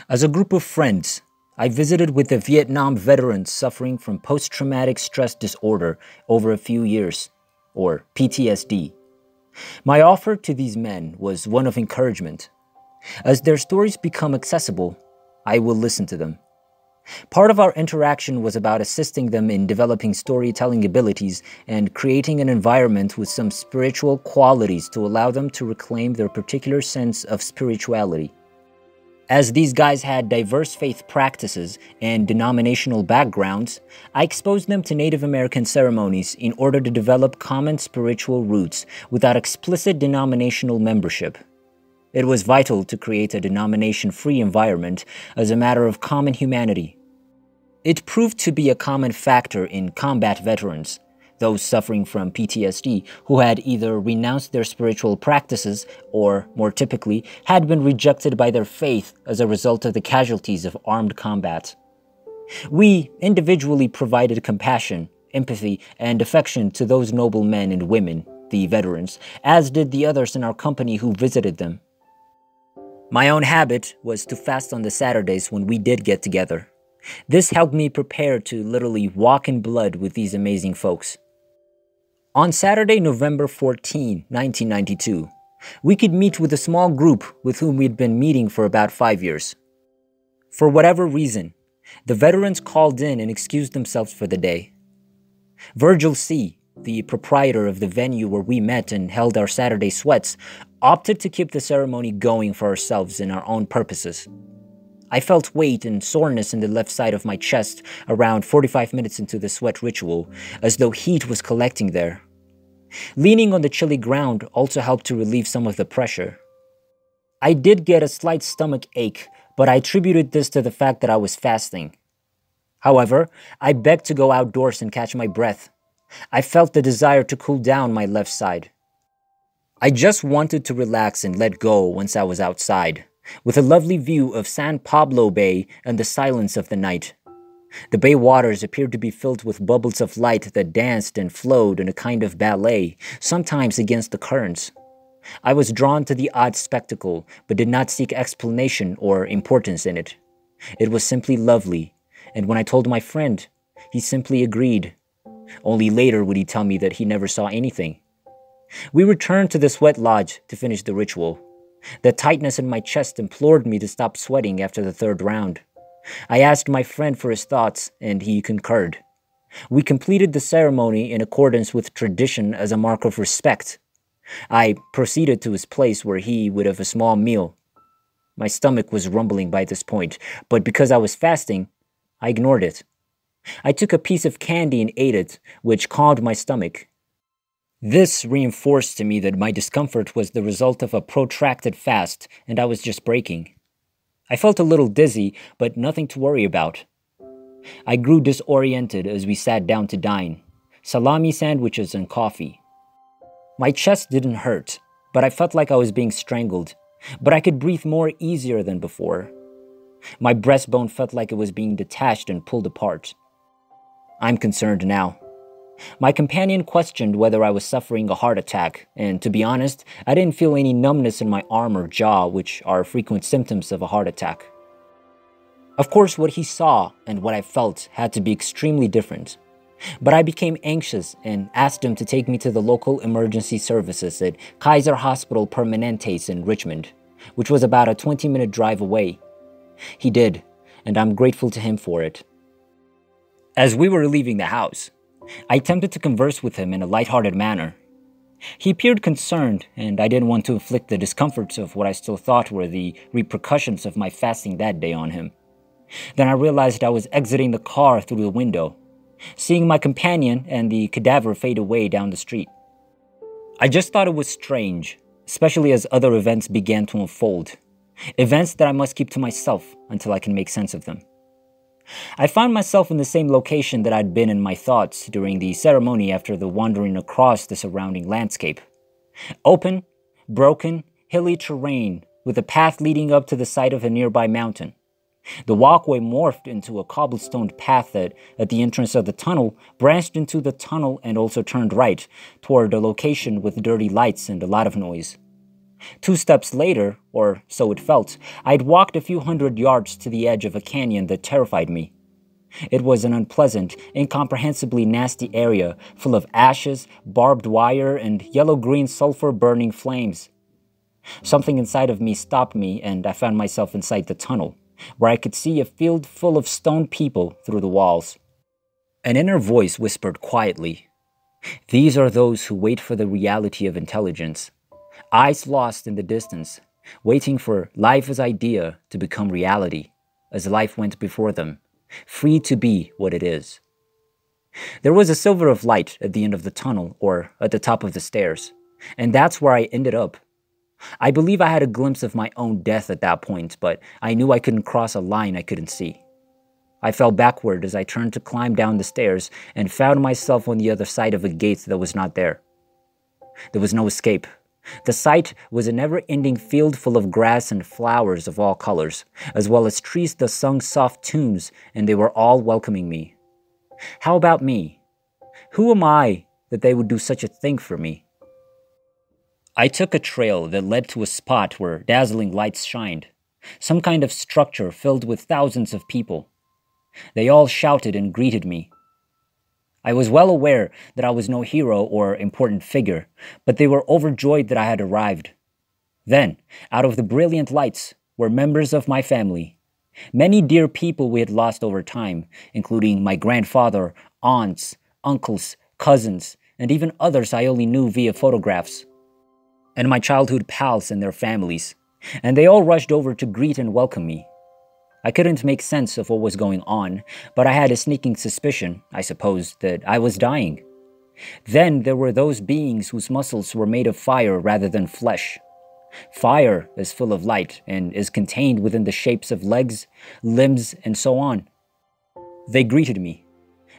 As a group of friends, I visited with the Vietnam veterans suffering from post-traumatic stress disorder over a few years, or PTSD. My offer to these men was one of encouragement. As their stories become accessible, I will listen to them. Part of our interaction was about assisting them in developing storytelling abilities and creating an environment with some spiritual qualities to allow them to reclaim their particular sense of spirituality. As these guys had diverse faith practices and denominational backgrounds, I exposed them to Native American ceremonies in order to develop common spiritual roots without explicit denominational membership. It was vital to create a denomination-free environment as a matter of common humanity. It proved to be a common factor in combat veterans, those suffering from PTSD who had either renounced their spiritual practices or, more typically, had been rejected by their faith as a result of the casualties of armed combat. We individually provided compassion, empathy, and affection to those noble men and women, the veterans, as did the others in our company who visited them. My own habit was to fast on the Saturdays when we did get together. This helped me prepare to literally walk in blood with these amazing folks. On Saturday, November 14, 1992, we could meet with a small group with whom we'd been meeting for about 5 years. For whatever reason, the veterans called in and excused themselves for the day. Virgil C., the proprietor of the venue where we met and held our Saturday sweats, opted to keep the ceremony going for ourselves and our own purposes. I felt weight and soreness in the left side of my chest around 45 minutes into the sweat ritual, as though heat was collecting there. Leaning on the chilly ground also helped to relieve some of the pressure. I did get a slight stomach ache, but I attributed this to the fact that I was fasting. However, I begged to go outdoors and catch my breath. I felt the desire to cool down my left side. I just wanted to relax and let go once I was outside, with a lovely view of San Pablo Bay and the silence of the night. The bay waters appeared to be filled with bubbles of light that danced and flowed in a kind of ballet, sometimes against the currents. I was drawn to the odd spectacle, but did not seek explanation or importance in it. It was simply lovely, and when I told my friend, he simply agreed. Only later would he tell me that he never saw anything. We returned to the sweat lodge to finish the ritual. The tightness in my chest implored me to stop sweating after the third round. I asked my friend for his thoughts, and he concurred. We completed the ceremony in accordance with tradition as a mark of respect. I proceeded to his place where he would have a small meal. My stomach was rumbling by this point, but because I was fasting, I ignored it. I took a piece of candy and ate it, which calmed my stomach. This reinforced to me that my discomfort was the result of a protracted fast, and I was just breaking. I felt a little dizzy, but nothing to worry about. I grew disoriented as we sat down to dine, salami sandwiches and coffee. My chest didn't hurt, but I felt like I was being strangled, but I could breathe more easier than before. My breastbone felt like it was being detached and pulled apart. I'm concerned now. My companion questioned whether I was suffering a heart attack, and to be honest, I didn't feel any numbness in my arm or jaw, which are frequent symptoms of a heart attack. Of course, what he saw and what I felt had to be extremely different. But I became anxious and asked him to take me to the local emergency services at Kaiser Hospital Permanentes in Richmond, which was about a 20-minute drive away. He did, and I'm grateful to him for it. As we were leaving the house, I attempted to converse with him in a lighthearted manner. He appeared concerned, and I didn't want to inflict the discomforts of what I still thought were the repercussions of my fasting that day on him. Then I realized I was exiting the car through the window, seeing my companion and the cadaver fade away down the street. I just thought it was strange, especially as other events began to unfold. Events that I must keep to myself until I can make sense of them. I found myself in the same location that I'd been in my thoughts during the ceremony after the wandering across the surrounding landscape. Open, broken, hilly terrain with a path leading up to the side of a nearby mountain. The walkway morphed into a cobblestone path that, at the entrance of the tunnel, branched into the tunnel and also turned right, toward a location with dirty lights and a lot of noise. 2 steps later, or so it felt, I'd walked a few hundred yards to the edge of a canyon that terrified me. It was an unpleasant, incomprehensibly nasty area full of ashes, barbed wire, and yellow-green sulfur-burning flames. Something inside of me stopped me, and I found myself inside the tunnel, where I could see a field full of stone people through the walls. An inner voice whispered quietly, "These are those who wait for the reality of intelligence, eyes lost in the distance, waiting for life as idea to become reality, as life went before them, free to be what it is." There was a silver of light at the end of the tunnel, or at the top of the stairs, and that's where I ended up. I believe I had a glimpse of my own death at that point, but I knew I couldn't cross a line I couldn't see. I fell backward as I turned to climb down the stairs and found myself on the other side of a gate that was not there. There was no escape. The site was a never-ending field full of grass and flowers of all colors, as well as trees that sung soft tunes, and they were all welcoming me. How about me? Who am I that they would do such a thing for me? I took a trail that led to a spot where dazzling lights shined, some kind of structure filled with thousands of people. They all shouted and greeted me. I was well aware that I was no hero or important figure, but they were overjoyed that I had arrived. Then, out of the brilliant lights, were members of my family. Many dear people we had lost over time, including my grandfather, aunts, uncles, cousins, and even others I only knew via photographs. And my childhood pals and their families, and they all rushed over to greet and welcome me. I couldn't make sense of what was going on, but I had a sneaking suspicion, I suppose, that I was dying. Then there were those beings whose muscles were made of fire rather than flesh. Fire is full of light and is contained within the shapes of legs, limbs, and so on. They greeted me,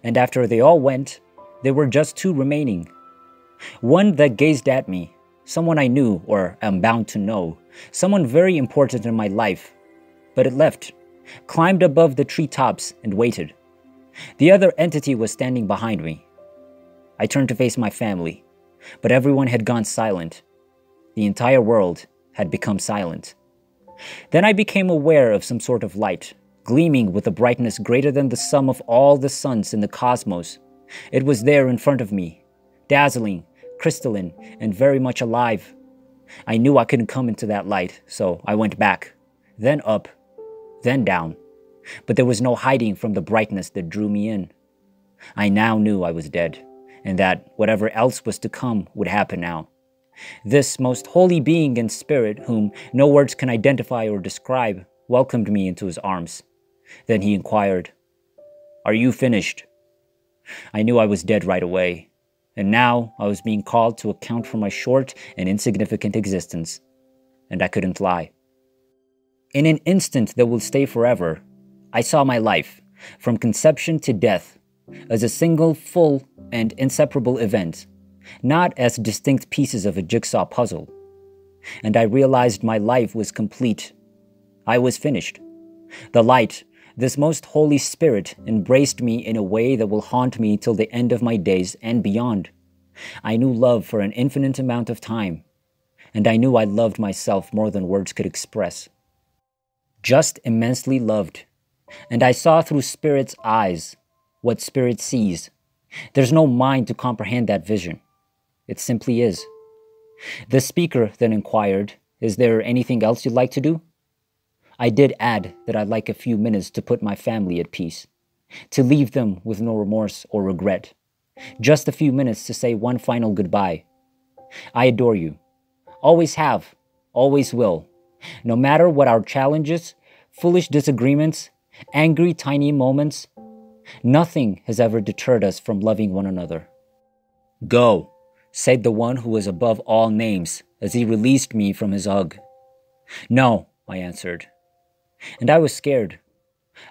and after they all went, there were just 2 remaining. One that gazed at me, someone I knew or am bound to know, someone very important in my life, but it left, climbed above the treetops and waited. The other entity was standing behind me. I turned to face my family, but everyone had gone silent. The entire world had become silent. Then I became aware of some sort of light, gleaming with a brightness greater than the sum of all the suns in the cosmos. It was there in front of me, dazzling, crystalline, and very much alive. I knew I couldn't come into that light, so I went back, then up, then down. But there was no hiding from the brightness that drew me in. I now knew I was dead, and that whatever else was to come would happen now. This most holy being and spirit, whom no words can identify or describe, welcomed me into his arms. Then he inquired, "Are you finished?" I knew I was dead right away, and now I was being called to account for my short and insignificant existence, and I couldn't lie. In an instant that will stay forever, I saw my life, from conception to death, as a single, full, and inseparable event, not as distinct pieces of a jigsaw puzzle. And I realized my life was complete. I was finished. The light, this most holy spirit, embraced me in a way that will haunt me till the end of my days and beyond. I knew love for an infinite amount of time, and I knew I loved myself more than words could express. Just immensely loved, and I saw through spirit's eyes what spirit sees. There's no mind to comprehend that vision. It simply is. The speaker then inquired, "Is there anything else you'd like to do?" I did add that I'd like a few minutes to put my family at peace, to leave them with no remorse or regret. Just a few minutes to say one final goodbye. I adore you. Always have, always will. No matter what our challenges, foolish disagreements, angry tiny moments, nothing has ever deterred us from loving one another. "Go," said the one who was above all names as he released me from his hug. "No," I answered. And I was scared.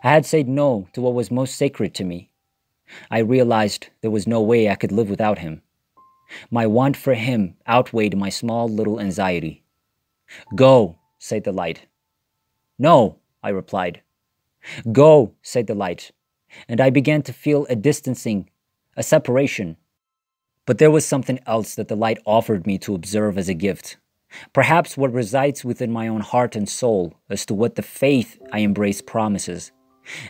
I had said no to what was most sacred to me. I realized there was no way I could live without him. My want for him outweighed my small little anxiety. "Go," said the light. "No," I replied. "Go," said the light, and I began to feel a distancing, a separation. But there was something else that the light offered me to observe as a gift, Perhaps what resides within my own heart and soul as to what the faith I embrace promises.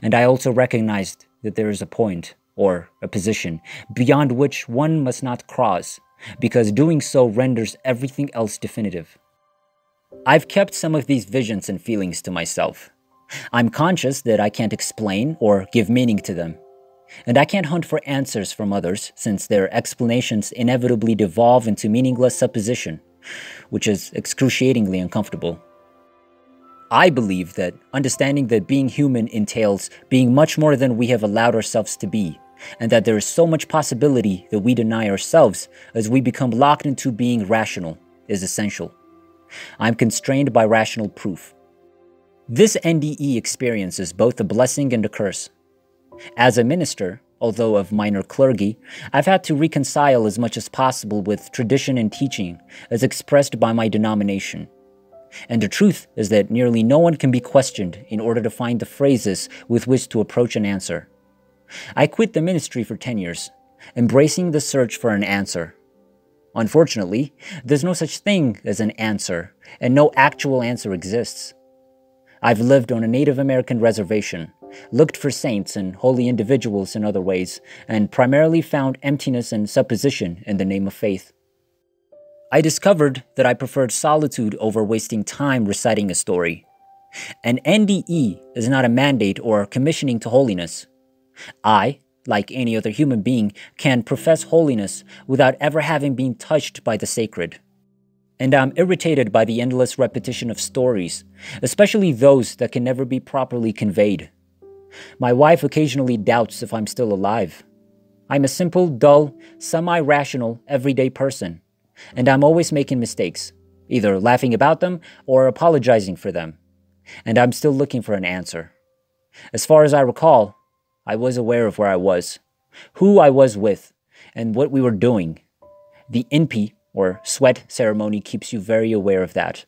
And I also recognized that there is a point, or a position, beyond which one must not cross, because doing so renders everything else definitive. I've kept some of these visions and feelings to myself. I'm conscious that I can't explain or give meaning to them. And I can't hunt for answers from others, since their explanations inevitably devolve into meaningless supposition, which is excruciatingly uncomfortable. I believe that understanding that being human entails being much more than we have allowed ourselves to be, and that there is so much possibility that we deny ourselves as we become locked into being rational, is essential. I'm constrained by rational proof. This NDE experience is both a blessing and a curse. As a minister, although of minor clergy, I've had to reconcile as much as possible with tradition and teaching as expressed by my denomination. And the truth is that nearly no one can be questioned in order to find the phrases with which to approach an answer. I quit the ministry for 10 years, embracing the search for an answer. Unfortunately, there's no such thing as an answer, and no actual answer exists. I've lived on a Native American reservation, looked for saints and holy individuals in other ways, and primarily found emptiness and supposition in the name of faith. I discovered that I preferred solitude over wasting time reciting a story. An NDE is not a mandate or commissioning to holiness. I, like any other human being, can profess holiness without ever having been touched by the sacred. And I'm irritated by the endless repetition of stories, especially those that can never be properly conveyed. My wife occasionally doubts if I'm still alive. I'm a simple, dull, semi-rational, everyday person, and I'm always making mistakes, either laughing about them or apologizing for them. And I'm still looking for an answer. As far as I recall, I was aware of where I was, who I was with, and what we were doing. The INPI, or sweat ceremony, keeps you very aware of that.